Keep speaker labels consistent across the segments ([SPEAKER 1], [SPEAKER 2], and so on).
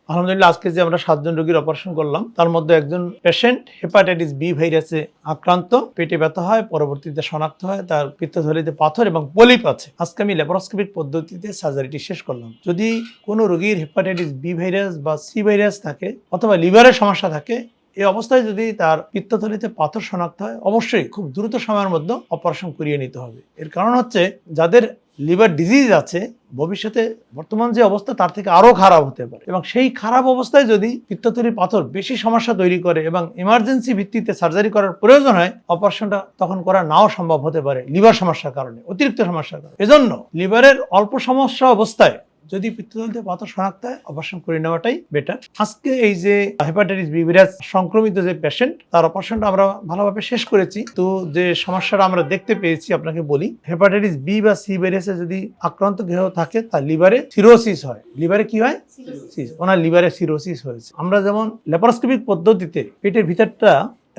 [SPEAKER 1] আলহামদুলিল্লাহ আজকে যে আমরা 7 জন রোগীর অপারেশন করলাম তার মধ্যে একজন পেশেন্ট হেপাটাইটিস বি ভাইরাসে আক্রান্ত, পেটে ব্যথা হয়, পরবর্তীতে শনাক্ত হয় তার পিত্তথলিতে পাথর এবং পলিপ আছে। আজকে আমি ল্যাপারোস্কোপিক পদ্ধতিতে সার্জারিটি শেষ করলাম। যদি কোনো রোগীর হেপাটাইটিস বি ভাইরাস বা সি ভাইরাস থাকে অথবা লিভারের সমস্যা থাকে, এই অবস্থায় যদি তার পিত্তথলিতে পাথর শনাক্ত হয় অবশ্যই খুব দ্রুত সময়ের মধ্যে অপারেশন করিয়ে নিতে হবে। এর কারণ হচ্ছে যাদের লিভার ডিজিজ আছে ভবিষ্যতে বর্তমান যে অবস্থা তার থেকে আরো খারাপ হতে পারে, এবং সেই খারাপ অবস্থায় যদি পিত্তথলির পাথর বেশি সমস্যা তৈরি করে এবং ইমার্জেন্সি ভিত্তিতে সার্জারি করার প্রয়োজন হয়, অপারেশনটা তখন করা নাও সম্ভব হতে পারে লিভার সমস্যার কারণে, অতিরিক্ত সমস্যার কারণে। এজন্য লিভারের অল্প সমস্যা অবস্থায় যদি পিত্তথলিতে পাথর শনাক্ত হয় অপারেশন করে নেওয়াটাই বেটার। আজকে এই যে হেপাটাইটিস বি ভাইরাস সংক্রমিত যে পেশেন্ট তার অপারেশনটা আমরা ভালোভাবে শেষ করেছি। তো যে সমস্যাটা আমরা দেখতে পেয়েছি আপনাকে বলি, হেপাটাইটিস বি বা সি ভাইরাসে যদি আক্রান্ত কেহ থাকে তার লিভারে সিরোসিস হয়। লিভারে কি হয়? সিরোসিস। ওনার লিভারে সিরোসিস হয়েছে। আমরা যেমন ল্যাপারোস্কোপিক পদ্ধতিতে পেটের ভিতরটা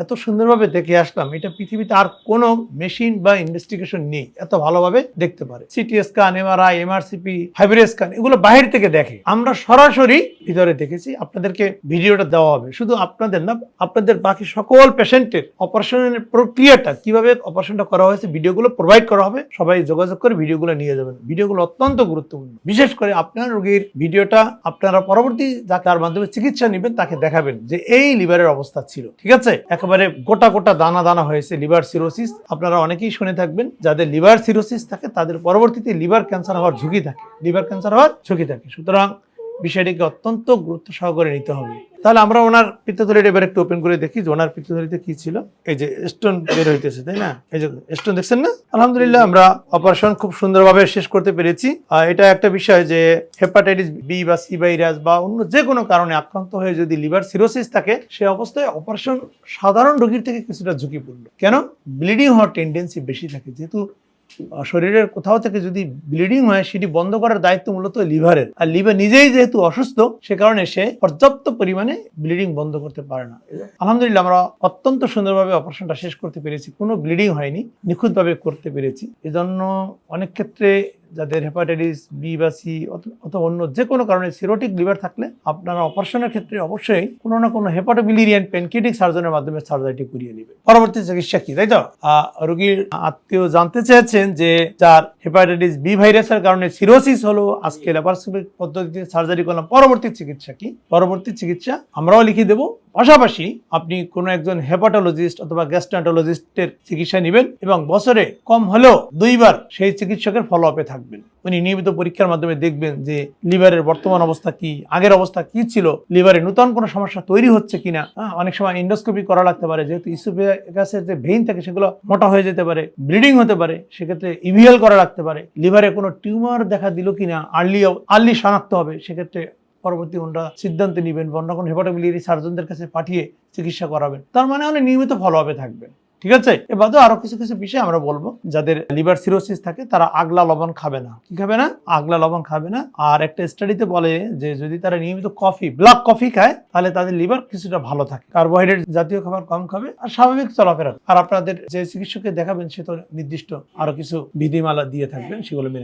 [SPEAKER 1] এত সুন্দরভাবে দেখে আসলাম, এটা পৃথিবীতে আর কোনো মেশিন বা ইনভেস্টিগেশন নেই এত ভালোভাবে দেখতে পারে। CT scan, MRI, MRCP, fibro scan এগুলো বাহির থেকে দেখে, আমরা সরাসরি ভিতরে দেখেছি। আপনাদেরকে ভিডিওটা দেওয়া হবে, শুধু আপনাদের না, আপনাদের বাকি সকল পেশেন্টের অপারেশনের প্রক্রিয়াটা কিভাবে অপারেশনটা করা হয়েছে ভিডিওগুলো প্রোভাইড করা হবে। সবাই যোগাযোগ করে ভিডিওগুলো নিয়ে যাবেন। ভিডিওগুলো অত্যন্ত গুরুত্বপূর্ণ। বিশেষ করে আপনার রোগীর ভিডিওটা আপনারা পরবর্তী যার মাধ্যমে চিকিৎসা নেবেন তাকে দেখাবেন যে এই লিভারের অবস্থা ছিল, ঠিক আছে, একেবারে গোটা গোটা দানা দানা হয়েছে লিভার সিরোসিস। আপনারা অনেকেই শুনে থাকবেন যাদের লিভার সিরোসিস থাকে তাদের পরবর্তীতে লিভার ক্যান্সার হওয়ার ঝুঁকি থাকে, লিভার ক্যান্সার হওয়ার ঝুঁকি থাকে। সুতরাং বিষয়টিকে অত্যন্ত গুরুত্ব সহকারে নিতে হবে। তাহলে আমরা ওনার পিত্তথলিটা এবার একটু ওপেন করে দেখি যে ওনার পিত্তথলিতে কি ছিল। এই যে স্টোন বের হইতেছে, তাই না? এই যে স্টোন দেখছেন না? আলহামদুলিল্লাহ আমরা অপারেশন খুব সুন্দরভাবে শেষ করতে পেরেছি। এটা একটা বিষয় যে হেপাটাইটিস বি বা সি ভাইরাস বা অন্য যে কোনো কারণে আক্রান্ত হয়ে যদি লিভার সিরোসিস থাকে সে অবস্থায় অপারেশন সাধারণ রোগীর থেকে কিছুটা ঝুঁকিপূর্ণ। কেন? ব্লিডিং হওয়ার টেন্ডেন্সি বেশি থাকে। যেহেতু শরীরের কোথাও থেকে যদি ব্লিডিং হয় সেটি বন্ধ করার দায়িত্ব মূলত লিভারের, আর লিভার নিজেই যেহেতু অসুস্থ সে কারণে সে পর্যাপ্ত পরিমাণে ব্লিডিং বন্ধ করতে পারে না। আলহামদুলিল্লাহ আমরা অত্যন্ত সুন্দরভাবে অপারেশনটা শেষ করতে পেরেছি, কোনো ব্লিডিং হয়নি, নিখুঁতভাবে করতে পেরেছি। এজন্য অনেক ক্ষেত্রে যাদের হেপাটাইটিস বি বা সি অথবা অন্য যে কোনো কারণে সিরোটিক লিভার থাকলে আপনারা অপারেশনের ক্ষেত্রে অবশ্যই কোনো না কোনো হেপাটোবিলিয়ারিয়ান প্যানক্রিয়াটিক সার্জনের মাধ্যমে সার্জারিটি করিয়ে নেবেন। পরবর্তী চিকিৎসা কি, তাই তো? রোগীর আত্মীয় জানতে চেয়েছেন যে যার হেপাটাইটিস বি ভাইরাসের কারণে সিরোসিস হলো, আজকে ল্যাপারোস্কোপিক পদ্ধতিতে সার্জারি করলাম, পরবর্তী চিকিৎসা কি? পরবর্তী চিকিৎসা আমরাও লিখে দেবো। পাশাপাশি আপনি কোনো একজন হেপাটোলজিস্ট অথবা গ্যাস্ট্রোএন্টারোলজিস্টের চিকিৎসা নেবেন এবং বছরে কম হলেও 2 বার সেই চিকিৎসকের ফলো আপে থাকবেন। উনি নিয়মিত পরীক্ষার মাধ্যমে দেখবেন যে লিভারের বর্তমান অবস্থা কি, আগের অবস্থা কি ছিল, লিভারে নতুন কোনো সমস্যা তৈরি হচ্ছে কিনা। অনেক সময় এন্ডোস্কোপি করা লাগতে পারে, যেহেতু ইসোফেগাসের যে ভেইন থাকে সেগুলো মোটা হয়ে যেতে পারে, ব্লিডিং হতে পারে, সেক্ষেত্রে ইভিএল করা লাগতে পারে। লিভারে কোনো টিউমার দেখা দিল কিনা আর্লি শনাক্ত হবে, সেক্ষেত্রে পরবর্তী ওনারা সিদ্ধান্ত নেবেন বা অন্য কোনো হেপাটোবিলিয়ারি সার্জনদের কাছে পাঠিয়ে চিকিৎসা করাবেন। তার মানে হলে নিয়মিত ফলো আপে থাকবেন, ঠিক আছে? এ বাদেও আরো কিছু কিছু বিষয় আমরা বলবো। যাদের লিভার সিরোসিস থাকে তারা আগলা লবণ খাবে না। কি খাবে না? আগলা লবণ খাবে না। আর একটা স্টাডিতে বলে যে যদি তারা নিয়মিত ব্ল্যাক কফি খায় তাহলে তাদের লিভার কিছুটা ভালো থাকে। কার্বোহাইড্রেট জাতীয় খাবার কম খাবে আর স্বাভাবিক চলাফেরা। আর আপনাদের যে চিকিৎসককে দেখাবেন সে তো নির্দিষ্ট আরো কিছু বিধিমালা দিয়ে থাকবেন, সেগুলো মেনে চলবে।